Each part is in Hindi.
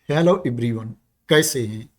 Hello everyone. कैसे हैं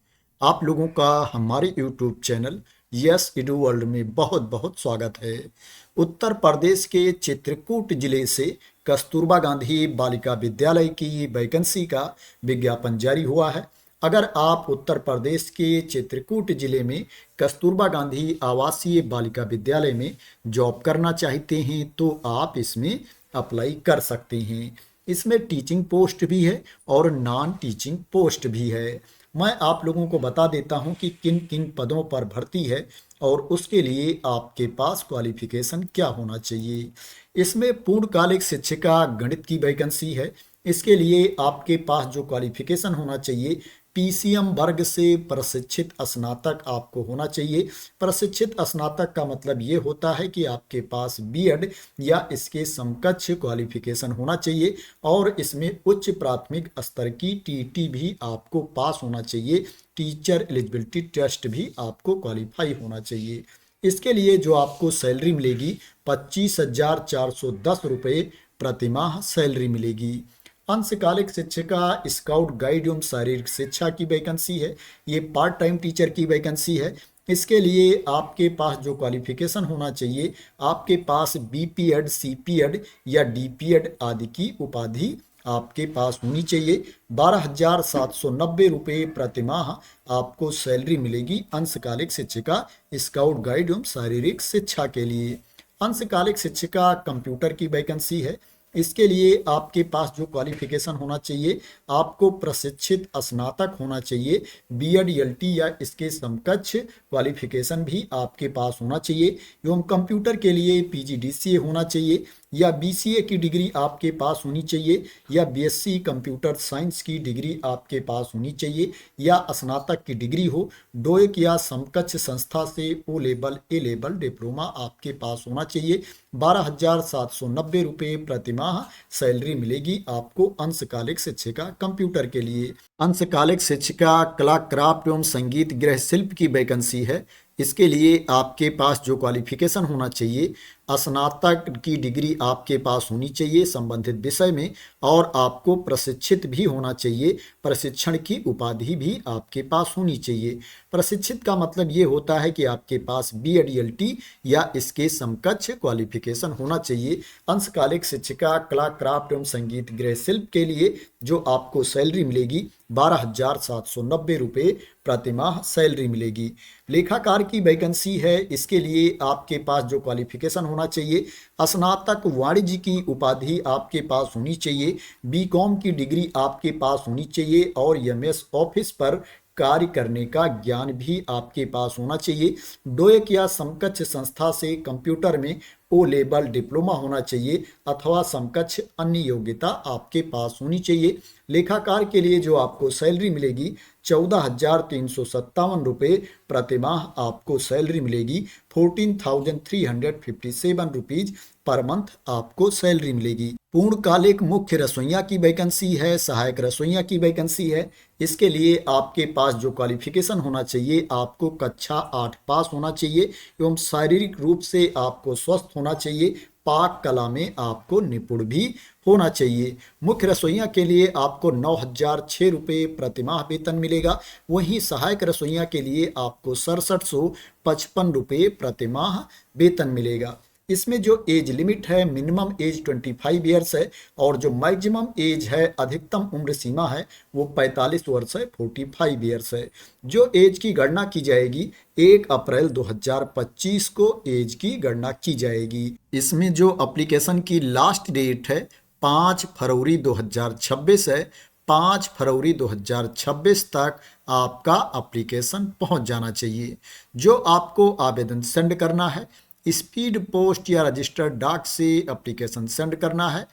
आप लोगों का हमारे यूट्यूब चैनल यस इडू वर्ल्ड में बहुत बहुत स्वागत है। उत्तर प्रदेश के चित्रकूट जिले से कस्तूरबा गांधी बालिका विद्यालय की वैकेंसी का विज्ञापन जारी हुआ है। अगर आप उत्तर प्रदेश के चित्रकूट जिले में कस्तूरबा गांधी आवासीय बालिका विद्यालय में जॉब करना चाहते हैं तो आप इसमें अप्लाई कर सकते हैं। इसमें टीचिंग पोस्ट भी है और नॉन टीचिंग पोस्ट भी है। मैं आप लोगों को बता देता हूं कि किन किन पदों पर भर्ती है और उसके लिए आपके पास क्वालिफिकेशन क्या होना चाहिए। इसमें पूर्णकालिक शिक्षिका गणित की वैकेंसी है। इसके लिए आपके पास जो क्वालिफिकेशन होना चाहिए, पीसीएम वर्ग से प्रशिक्षित स्नातक आपको होना चाहिए। प्रशिक्षित स्नातक का मतलब ये होता है कि आपके पास बीएड या इसके समकक्ष क्वालिफिकेशन होना चाहिए और इसमें उच्च प्राथमिक स्तर की टीटी भी आपको पास होना चाहिए। टीचर एलिजिबिलिटी टेस्ट भी आपको क्वालिफाई होना चाहिए। इसके लिए जो आपको सैलरी मिलेगी 25,410 रुपये प्रतिमाह सैलरी मिलेगी। अंशकालिक शिक्षिका स्काउट गाइड एवं शारीरिक शिक्षा की वैकेंसी है। ये पार्ट टाइम टीचर की वैकेंसी है। इसके लिए आपके पास जो क्वालिफिकेशन होना चाहिए, आपके पास बीपीएड, सीपीएड या डीपीएड आदि की उपाधि आपके पास होनी चाहिए। 12,790 रुपये प्रतिमाह आपको सैलरी मिलेगी अंशकालिक शिक्षिका स्काउट गाइड एवं शारीरिक शिक्षा के लिए। अंशकालिक शिक्षिका कंप्यूटर की वैकेंसी है। इसके लिए आपके पास जो क्वालिफिकेशन होना चाहिए, आपको प्रशिक्षित स्नातक होना चाहिए। बीएड, एलटी या इसके समकक्ष क्वालिफिकेशन भी आपके पास होना चाहिए एवं कंप्यूटर के लिए पीजीडीसीए होना चाहिए या बीसीए की डिग्री आपके पास होनी चाहिए या बीएससी कंप्यूटर साइंस की डिग्री आपके पास होनी चाहिए या स्नातक की डिग्री हो। डोएक या समकक्ष संस्था से ओ लेवल, ए लेवल डिप्लोमा आपके पास होना चाहिए। 12,790 रुपये प्रतिमाह सैलरी मिलेगी आपको अंशकालिक शिक्षिका कंप्यूटर के लिए। अंशकालिक शिक्षिका कला, क्राफ्ट एवं संगीत गृह शिल्प की वैकेंसी है। इसके लिए आपके पास जो क्वालिफिकेशन होना चाहिए, स्नातक की डिग्री आपके पास होनी चाहिए संबंधित विषय में और आपको प्रशिक्षित भी होना चाहिए। प्रशिक्षण की उपाधि भी आपके पास होनी चाहिए। प्रशिक्षित का मतलब ये होता है कि आपके पास बीएड, एलटी या इसके समकक्ष क्वालिफिकेशन होना चाहिए। अंशकालिक शिक्षिका कला, क्राफ्ट एवं संगीत गृह शिल्प के लिए जो आपको सैलरी मिलेगी 12,790 रुपये प्रतिमाह सैलरी मिलेगी। लेखाकार की वैकेंसी है। इसके लिए आपके पास जो क्वालिफिकेशन होना चाहिए, स्नातक वाणिज्य की उपाधि आपके पास होनी चाहिए। बीकॉम की डिग्री आपके पास होनी चाहिए और एमएस ऑफिस पर कार्य करने का ज्ञान भी आपके पास होना चाहिए। डोएक या समकक्ष संस्था से कंप्यूटर में ओ लेवल डिप्लोमा होना चाहिए अथवा समकक्ष अन्य योग्यता आपके पास होनी चाहिए। लेखाकार के लिए जो आपको सैलरी मिलेगी 14,357 रुपये प्रतिमाह आपको सैलरी मिलेगी। 14,357 रुपीज पर मंथ आपको सैलरी मिलेगी। पूर्णकालिक मुख्य रसोइया की वैकेंसी है, सहायक रसोइया की वैकेंसी है। इसके लिए आपके पास जो क्वालिफिकेशन होना चाहिए, आपको कक्षा 8 पास होना चाहिए एवं शारीरिक रूप से आपको स्वस्थ होना चाहिए। पाक कला में आपको निपुण भी होना चाहिए। मुख्य रसोइया के लिए आपको 9,006 रुपये प्रतिमाह वेतन मिलेगा। वहीं सहायक रसोइया के लिए आपको 6755 रुपये प्रतिमाह वेतन मिलेगा। इसमें जो एज लिमिट है, मिनिमम एज 25 ईयर्स है और जो मैक्सिमम एज है, अधिकतम उम्र सीमा है, वो 45 वर्ष है, 45 ईयर्स है। जो एज की गणना की जाएगी 1 अप्रैल 2025 को एज की गणना की जाएगी। इसमें जो एप्लीकेशन की लास्ट डेट है 5 फरवरी 2026 है। 5 फरवरी 2026 तक आपका एप्लीकेशन पहुंच जाना चाहिए। जो आपको आवेदन सेंड करना है, स्पीड पोस्ट या रजिस्टर्ड डाक से एप्लीकेशन सेंड करना है।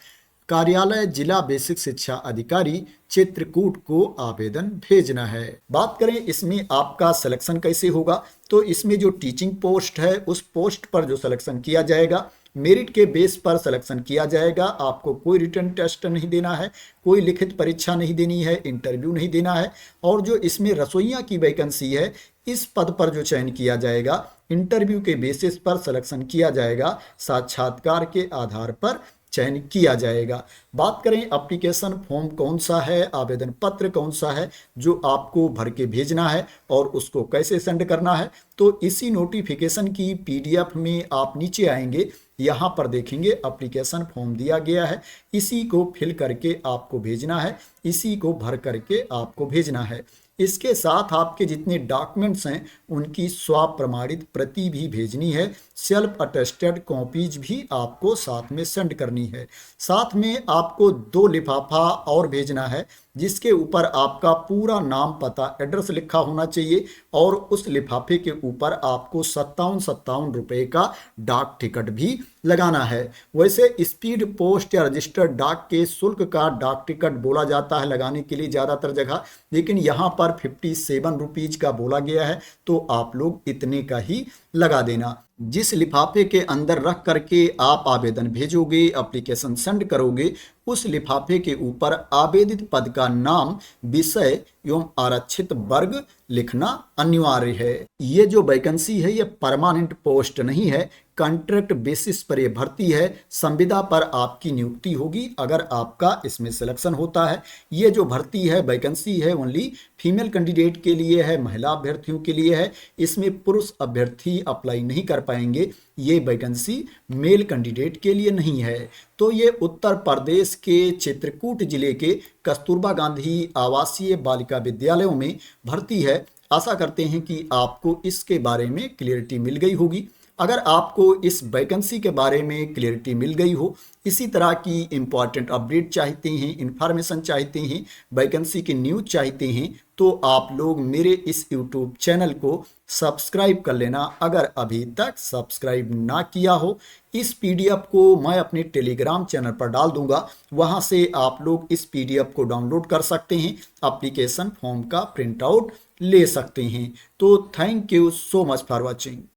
कार्यालय जिला बेसिक शिक्षा अधिकारी चित्रकूट को आवेदन भेजना है। बात करें इसमें आपका सिलेक्शन कैसे होगा, तो इसमें जो टीचिंग पोस्ट है उस पोस्ट पर जो सिलेक्शन किया जाएगा, मेरिट के बेस पर सिलेक्शन किया जाएगा। आपको कोई रिटन टेस्ट नहीं देना है, कोई लिखित परीक्षा नहीं देनी है, इंटरव्यू नहीं देना है। और जो इसमें रसोइया की वैकेंसी है, इस पद पर जो चयन किया जाएगा इंटरव्यू के बेसिस पर सिलेक्शन किया जाएगा, साक्षात्कार के आधार पर चयन किया जाएगा। बात करें एप्लीकेशन फॉर्म कौन सा है, आवेदन पत्र कौन सा है जो आपको भर के भेजना है और उसको कैसे सेंड करना है, तो इसी नोटिफिकेशन की पीडीएफ में आप नीचे आएंगे, यहाँ पर देखेंगे एप्लीकेशन फॉर्म दिया गया है, इसी को फिल करके आपको भेजना है, इसी को भर करके आपको भेजना है। इसके साथ आपके जितने डॉक्यूमेंट्स हैं उनकी स्व प्रमाणित प्रति भी भेजनी है, सेल्फ अटेस्टेड कॉपीज भी आपको साथ में सेंड करनी है। साथ में आपको 2 लिफाफा और भेजना है जिसके ऊपर आपका पूरा नाम, पता, एड्रेस लिखा होना चाहिए और उस लिफाफे के ऊपर आपको 57 रुपये का डाक टिकट भी लगाना है। वैसे स्पीड पोस्ट या रजिस्टर्ड डाक के शुल्क का डाक टिकट बोला जाता है लगाने के लिए ज़्यादातर जगह, लेकिन यहाँ पर 57 रुपीज़ का बोला गया है, तो आप लोग इतने का ही लगा देना। जिस लिफाफे के अंदर रख करके आप आवेदन भेजोगे, एप्लीकेशन सेंड करोगे, उस लिफाफे के ऊपर आवेदित पद का नाम, विषय एवं आरक्षित वर्ग लिखना अनिवार्य है। ये जो वैकेंसी है ये परमानेंट पोस्ट नहीं है, कॉन्ट्रैक्ट बेसिस पर ये भर्ती है, संविदा पर आपकी नियुक्ति होगी अगर आपका इसमें सिलेक्शन होता है। ये जो भर्ती है, वैकेंसी है, ओनली फीमेल कैंडिडेट के लिए है, महिला अभ्यर्थियों के लिए है, इसमें पुरुष अभ्यर्थी अप्लाई नहीं कर पाएंगे। ये वैकेंसी मेल कैंडिडेट के लिए नहीं है। तो ये उत्तर प्रदेश के चित्रकूट जिले के कस्तूरबा गांधी आवासीय बालिका विद्यालयों में भर्ती है। आशा करते हैं कि आपको इसके बारे में क्लियरिटी मिल गई होगी। अगर आपको इस वैकेंसी के बारे में क्लियरिटी मिल गई हो, इसी तरह की इंपॉर्टेंट अपडेट चाहते हैं, इंफॉर्मेशन चाहते हैं, वैकेंसी की न्यूज़ चाहते हैं, तो आप लोग मेरे इस यूट्यूब चैनल को सब्सक्राइब कर लेना अगर अभी तक सब्सक्राइब ना किया हो। इस पीडीएफ को मैं अपने टेलीग्राम चैनल पर डाल दूंगा, वहां से आप लोग इस पीडीएफ को डाउनलोड कर सकते हैं, एप्लीकेशन फॉर्म का प्रिंट आउट ले सकते हैं। तो thank you so much for watching.